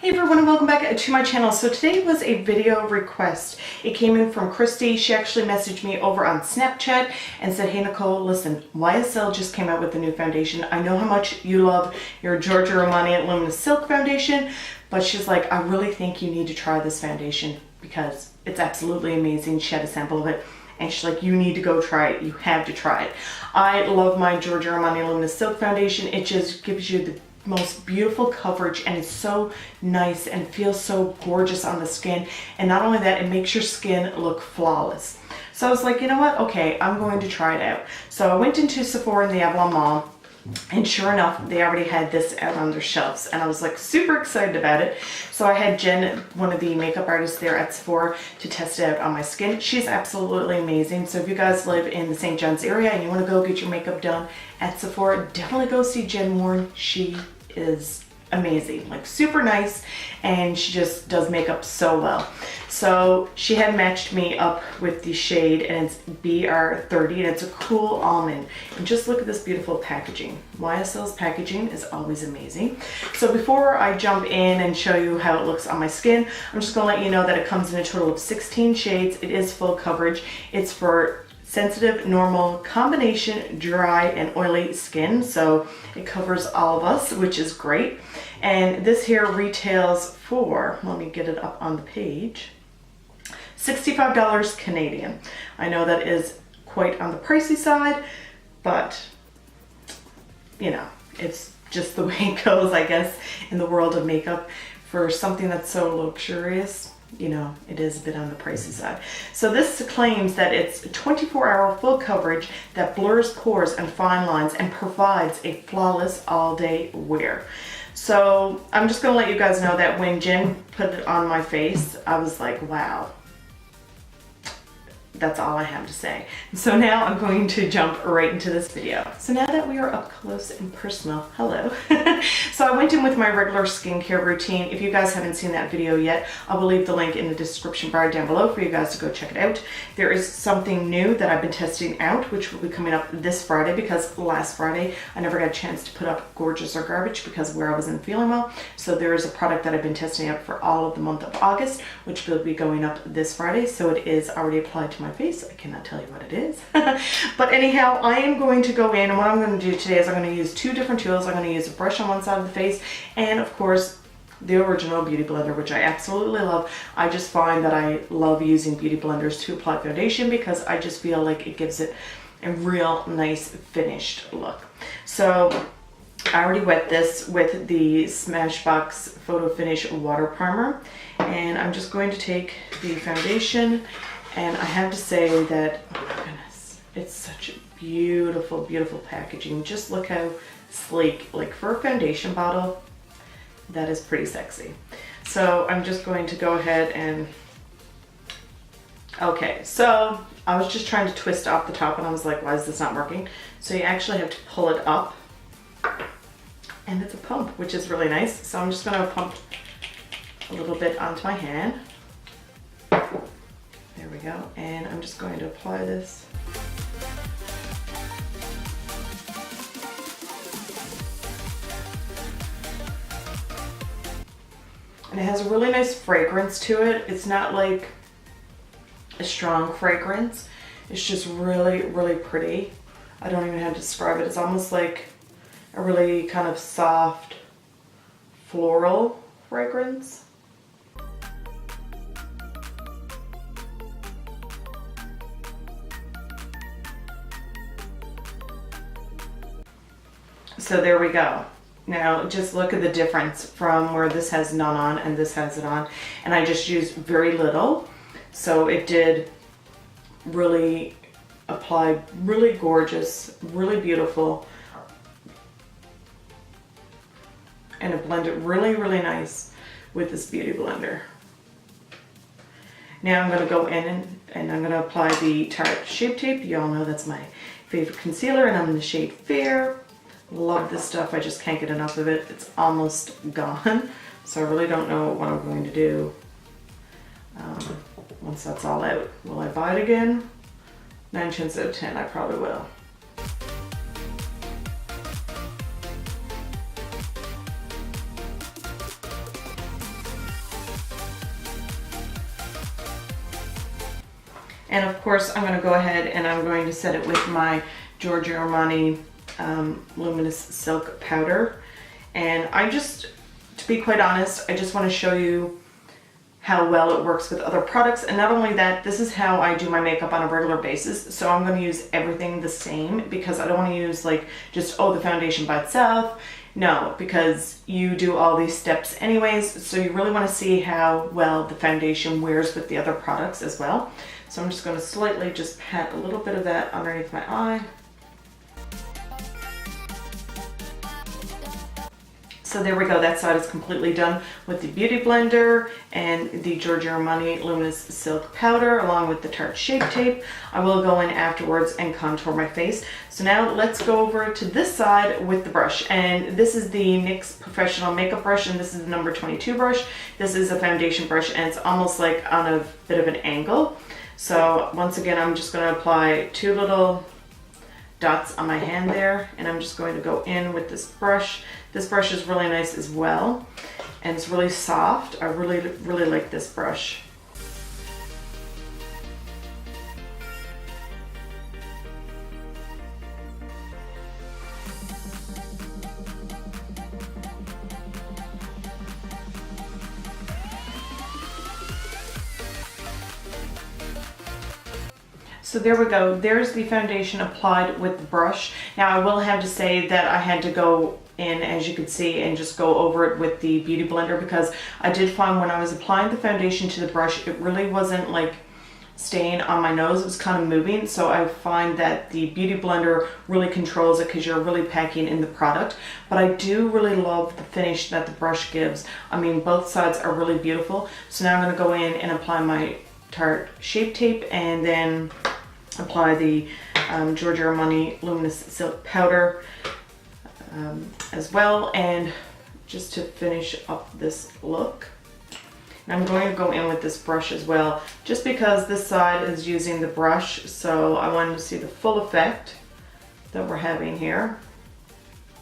Hey everyone, and welcome back to my channel. So today was a video request. It came in from Kristy. She actually messaged me over on Snapchat and said, hey Nicole, listen, YSL just came out with a new foundation. I know how much you love your Giorgio Armani Luminous Silk foundation, but she's like, I really think you need to try this foundation because it's absolutely amazing. She had a sample of it and she's like, you need to go try it. You have to try it. I love my Giorgio Armani Luminous Silk foundation. It just gives you the most beautiful coverage and it's so nice and feels so gorgeous on the skin, and not only that, it makes your skin look flawless. So I was like, you know what, okay, I'm going to try it out. So I went into Sephora in the Avalon Mall, and sure enough, they already had this out on their shelves, and I was like super excited about it. So I had Jen, one of the makeup artists there at Sephora, to test it out on my skin. She's absolutely amazing. So if you guys live in the St. John's area and you want to go get your makeup done at Sephora, definitely go see Jen Warren. She is amazing, like super nice, and she just does makeup so well. So she had matched me up with the shade, and it's BR30, and it's a cool almond. And just look at this beautiful packaging. YSL's packaging is always amazing. So before I jump in and show you how it looks on my skin, I'm just gonna let you know that it comes in a total of 16 shades. It is full coverage. It's for sensitive, normal, combination, dry, and oily skin. So it covers all of us, which is great. And this here retails for, let me get it up on the page, $65 Canadian. I know that is quite on the pricey side, but you know, it's just the way it goes, I guess, in the world of makeup. For something that's so luxurious, you know, it is a bit on the pricey side. So this claims that it's 24-hour full coverage that blurs pores and fine lines and provides a flawless all-day wear. So I'm just gonna let you guys know that when Jen put it on my face, I was like, wow. That's all I have to say. So now I'm going to jump right into this video. So now that we are up close and personal, hello. So I went in with my regular skincare routine. If you guys haven't seen that video yet, I will leave the link in the description bar down below for you guys to go check it out. There is something new that I've been testing out, which will be coming up this Friday, because last Friday I never got a chance to put up Gorgeous or Garbage because where I wasn't feeling well. So there is a product that I've been testing out for all of the month of August, which will be going up this Friday. So it is already applied to my face. I cannot tell you what it is. But anyhow, I am going to go in, and what I'm going to do today is I'm going to use two different tools. I'm going to use a brush on one side of the face, and of course the original Beautyblender, which I absolutely love. I just find that I love using Beauty Blenders to apply foundation because I just feel like it gives it a real nice finished look. So I already wet this with the Smashbox Photo Finish Water Primer, and I'm just going to take the foundation. And I have to say that, oh my goodness, it's such a beautiful, beautiful packaging. Just look how sleek, like for a foundation bottle, that is pretty sexy. So I'm just going to go ahead and, okay, so I was just trying to twist off the top and I was like, why is this not working? So you actually have to pull it up, and it's a pump, which is really nice. So I'm just gonna pump a little bit onto my hand. There we go, and I'm just going to apply this. And it has a really nice fragrance to it. It's not like a strong fragrance. It's just really, really pretty. I don't even know how to describe it. It's almost like a really kind of soft floral fragrance. So there we go. Now just look at the difference from where this has none on and this has it on. And I just used very little. So it did really apply, really gorgeous, really beautiful. And it blended really, really nice with this Beauty Blender. Now I'm gonna go in and I'm gonna apply the Tarte Shape Tape. You all know that's my favorite concealer, and I'm in the shade Fair. Love this stuff. I just can't get enough of it. It's almost gone, so I really don't know what I'm going to do once that's all out. Will I buy it again? 9 chances out of 10 I probably will. And of course, I'm going to go ahead and I'm going to set it with my Giorgio Armani Luminous Silk Powder. And I just, to be quite honest, I just want to show you how well it works with other products. And not only that, this is how I do my makeup on a regular basis. So I'm going to use everything the same because I don't want to use like just, oh, the foundation by itself. No, because you do all these steps anyways. So you really want to see how well the foundation wears with the other products as well. So I'm just going to slightly just pat a little bit of that underneath my eye. So there we go, that side is completely done with the Beautyblender and the Giorgio Armani Luminous Silk Powder along with the Tarte Shape Tape. I will go in afterwards and contour my face. So now let's go over to this side with the brush. And this is the NYX Professional Makeup Brush, and this is the number 22 brush. This is a foundation brush and it's almost like on a bit of an angle. So once again, I'm just going to apply 2 little dots on my hand there, and I'm just going to go in with this brush. This brush is really nice as well, and it's really soft. I really like this brush. So there we go, there's the foundation applied with the brush. Now I will have to say that I had to go in, as you could see, and just go over it with the Beautyblender, because I did find when I was applying the foundation to the brush, it really wasn't like staying on my nose, it was kind of moving. So I find that the Beautyblender really controls it because you're really packing in the product. But I do really love the finish that the brush gives. I mean, both sides are really beautiful. So now I'm going to go in and apply my Tarte Shape Tape and then apply the Giorgio Armani Luminous Silk Powder as well, and just to finish up this look. And I'm going to go in with this brush as well, just because this side is using the brush, so I wanted to see the full effect that we're having here.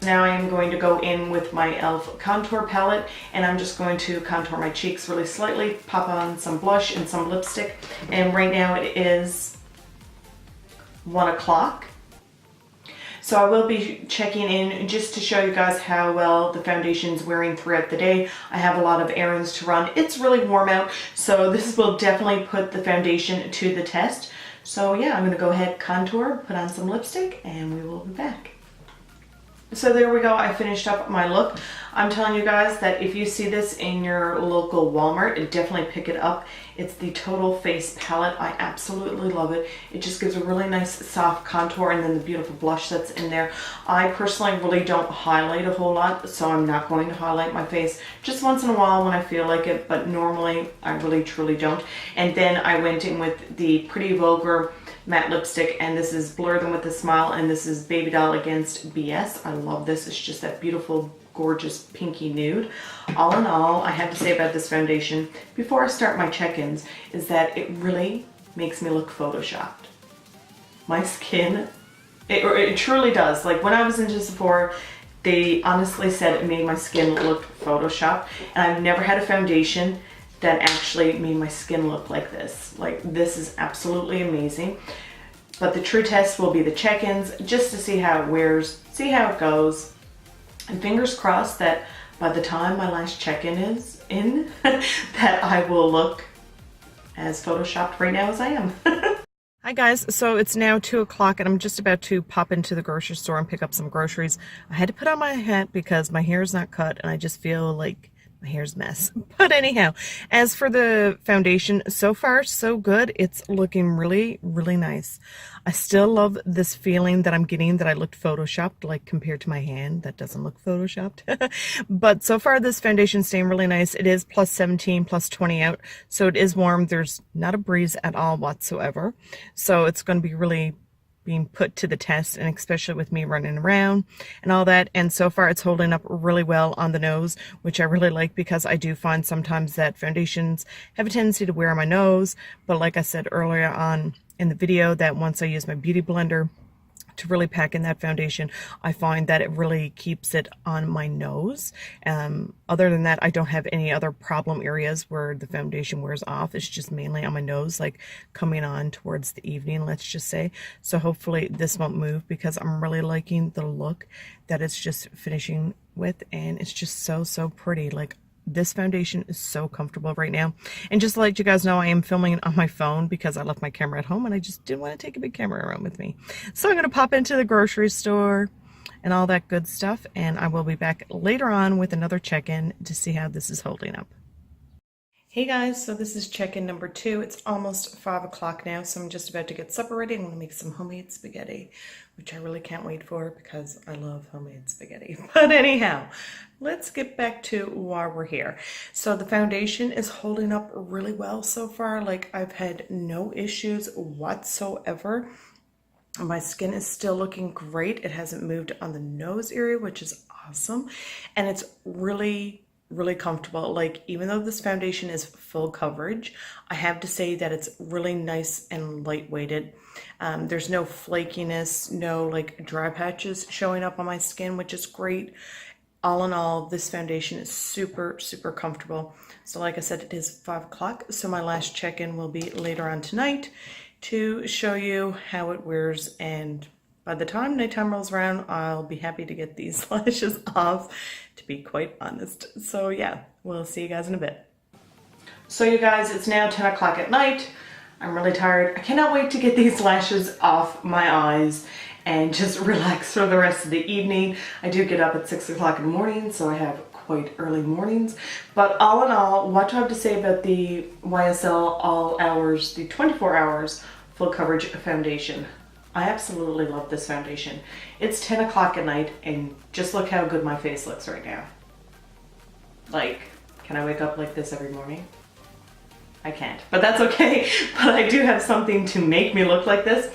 Now I am going to go in with my e.l.f. contour palette, and I'm just going to contour my cheeks really slightly, pop on some blush and some lipstick. And right now it is 1 o'clock. So I will be checking in just to show you guys how well the foundation's wearing throughout the day. I have a lot of errands to run. It's really warm out, so this will definitely put the foundation to the test. So yeah, I'm gonna go ahead, contour, put on some lipstick, and we will be back. So there we go, I finished up my look. I'm telling you guys that if you see this in your local Walmart, definitely pick it up. It's the Total Face palette. I absolutely love it. It just gives a really nice soft contour, and then the beautiful blush that's in there. I personally really don't highlight a whole lot, so I'm not going to highlight my face just once in a while when I feel like it, but normally I really truly don't. And then I went in with the Pretty Vulgar matte lipstick, and this is Blur Them With a Smile, and this is Baby Doll Against BS. I love this. It's just that beautiful, gorgeous pinky nude. All in all, I have to say about this foundation before I start my check-ins is that it really makes me look photoshopped. My skin, it truly does. Like when I was into Sephora, they honestly said it made my skin look photoshopped, and I've never had a foundation that actually made my skin look like this. Like, this is absolutely amazing. But the true test will be the check-ins, just to see how it wears, see how it goes. And fingers crossed that by the time my last check-in is in, that I will look as photoshopped right now as I am. Hi guys, so it's now 2 o'clock and I'm just about to pop into the grocery store and pick up some groceries. I had to put on my hat because my hair is not cut and I just feel like my hair's a mess. But anyhow, as for the foundation, so far so good. It's looking really, really nice. I still love this feeling that I'm getting that I looked photoshopped, like compared to my hand that doesn't look photoshopped. But so far this foundation's staying really nice. It is plus 17, plus 20 out, so it is warm. There's not a breeze at all whatsoever. So it's going to be really being put to the test, and especially with me running around and all that. And so far it's holding up really well on the nose, which I really like, because I do find sometimes that foundations have a tendency to wear on my nose. But like I said earlier on in the video, that once I use my Beautyblender, to really pack in that foundation. I find that it really keeps it on my nose. Other than that, I don't have any other problem areas where the foundation wears off. It's just mainly on my nose, like coming on towards the evening, let's just say. So hopefully this won't move, because I'm really liking the look that it's just finishing with, and it's just so pretty. Like, this foundation is so comfortable right now. And just to let you guys know, I am filming on my phone because I left my camera at home and I just didn't want to take a big camera around with me. So I'm going to pop into the grocery store and all that good stuff, and I will be back later on with another check-in to see how this is holding up. Hey guys, so this is check-in number 2. It's almost 5 o'clock now, so I'm just about to get supper ready. I'm going to make some homemade spaghetti, which I really can't wait for because I love homemade spaghetti. But anyhow, let's get back to why we're here. So the foundation is holding up really well so far. Like, I've had no issues whatsoever. My skin is still looking great. It hasn't moved on the nose area, which is awesome. And it's really comfortable. Like, even though this foundation is full coverage, I have to say that it's really nice and lightweighted. There's no flakiness, no like dry patches showing up on my skin, which is great. All in all, this foundation is super comfortable. So like I said, it is 5 o'clock, so my last check-in will be later on tonight to show you how it wears, and by the time nighttime rolls around, I'll be happy to get these lashes off, to be quite honest. So yeah, we'll see you guys in a bit. So you guys, it's now 10 o'clock at night. I'm really tired. I cannot wait to get these lashes off my eyes and just relax for the rest of the evening. I do get up at 6 o'clock in the morning, so I have quite early mornings. But all in all, what do I have to say about the YSL All Hours, the 24 hours full coverage foundation? I absolutely love this foundation. It's 10 o'clock at night, and just look how good my face looks right now. Like, can I wake up like this every morning? I can't, but that's okay. But I do have something to make me look like this.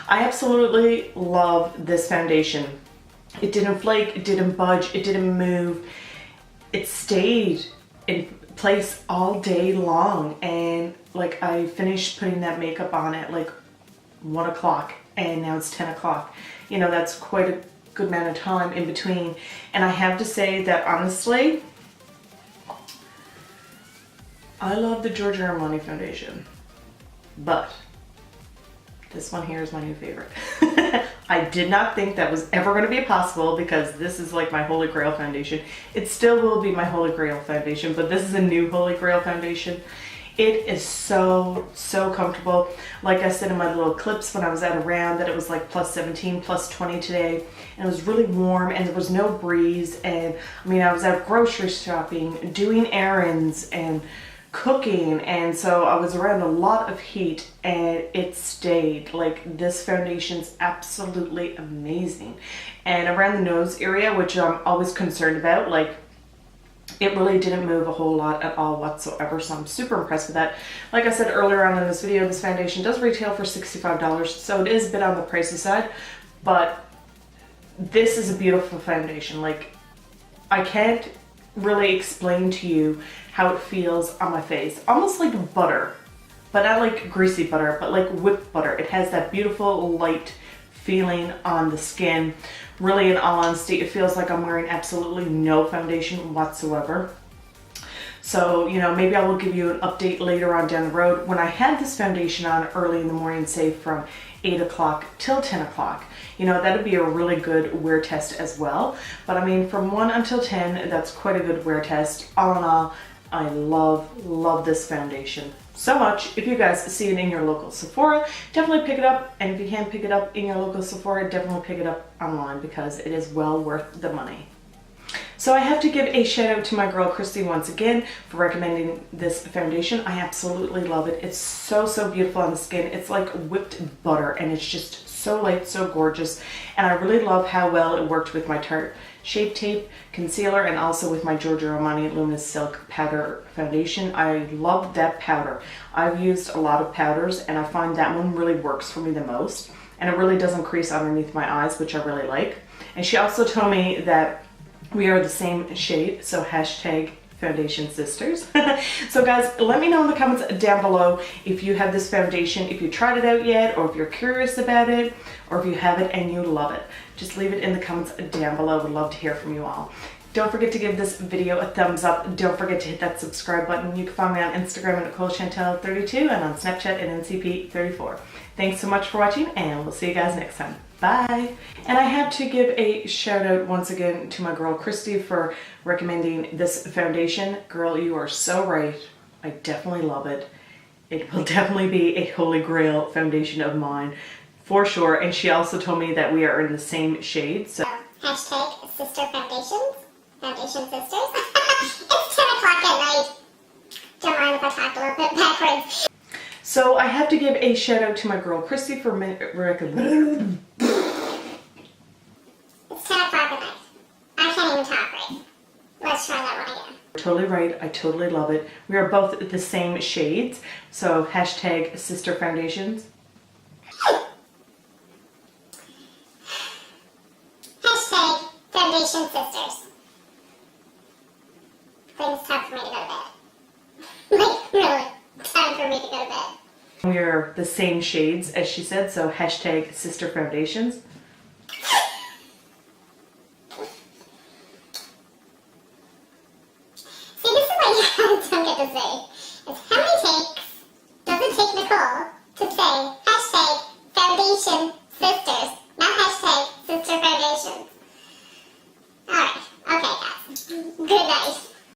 I absolutely love this foundation. It didn't flake, it didn't budge, it didn't move. It stayed in place all day long, and like, I finished putting that makeup on at like 1 o'clock, and now it's 10 o'clock. You know, that's quite a good amount of time in between. And I have to say that honestly, I love the Giorgio Armani foundation, but this one here is my new favorite. I did not think that was ever going to be possible, because this is like my holy grail foundation. It still will be my holy grail foundation, but this is a new holy grail foundation. It is so comfortable. Like I said in my little clips when I was at a round, that it was like plus 17, plus 20 today, and it was really warm, and there was no breeze. And I mean, I was out grocery shopping, doing errands, and cooking, and so I was around a lot of heat, and it stayed. Like, this foundation's absolutely amazing. And around the nose area, which I'm always concerned about, like, it really didn't move a whole lot at all whatsoever, so I'm super impressed with that. Like I said earlier on in this video, this foundation does retail for $65, so it is a bit on the pricey side, but this is a beautiful foundation. Like, I can't really explain to you how it feels on my face. Almost like butter, but not like greasy butter, but like whipped butter. It has that beautiful light feeling on the skin. Really, in all honesty, it feels like I'm wearing absolutely no foundation whatsoever. So, you know, maybe I will give you an update later on down the road when I had this foundation on early in the morning, say from 8 o'clock till 10 o'clock. You know, that'd be a really good wear test as well. But I mean, from 1 until 10, that's quite a good wear test. All in all, I love this foundation so much. If you guys see it in your local Sephora, definitely pick it up. And if you can't pick it up in your local Sephora, definitely pick it up online, because it is well worth the money. So I have to give a shout out to my girl Kristy once again for recommending this foundation. I absolutely love it. It's so beautiful on the skin. It's like whipped butter, and it's just so light, so gorgeous. And I really love how well it worked with my Tarte Shape Tape concealer, and also with my Giorgio Armani Luminous Silk Powder Foundation. I love that powder. I've used a lot of powders, and I find that one really works for me the most. And it really doesn't crease underneath my eyes, which I really like. And she also told me that we are the same shade, so hashtag foundation sisters. So guys, let me know in the comments down below if you have this foundation, if you tried it out yet, or if you're curious about it, or if you have it and you love it. Just leave it in the comments down below. Would love to hear from you all. Don't forget to give this video a thumbs up. Don't forget to hit that subscribe button. You can find me on Instagram at Nicole Chantell 32 and on Snapchat at NCP 34. Thanks so much for watching, and we'll see you guys next time. Bye. And I have to give a shout out once again to my girl Kristy for recommending this foundation. Girl, you are so right. I definitely love it. It will definitely be a holy grail foundation of mine for sure. And she also told me that we are in the same shade. So hashtag sister foundations. Foundation sisters. It's 10 o'clock at night. Don't mind if I talk a little bit backwards. So I have to give a shout out to my girl Kristy for recommending. It's 10 o'clock at night. I can't even talk right. Let's try that one again. Totally right. I totally love it. We are both the same shades. So hashtag sister foundations. Hashtag foundation sisters. I think it's time for me to go to bed. Like, really, time for me to go to bed. We are the same shades, as she said, so hashtag sister foundations. See, this is what you don't get to say. Is how many takes does it take Nicole to say hashtag foundation sisters?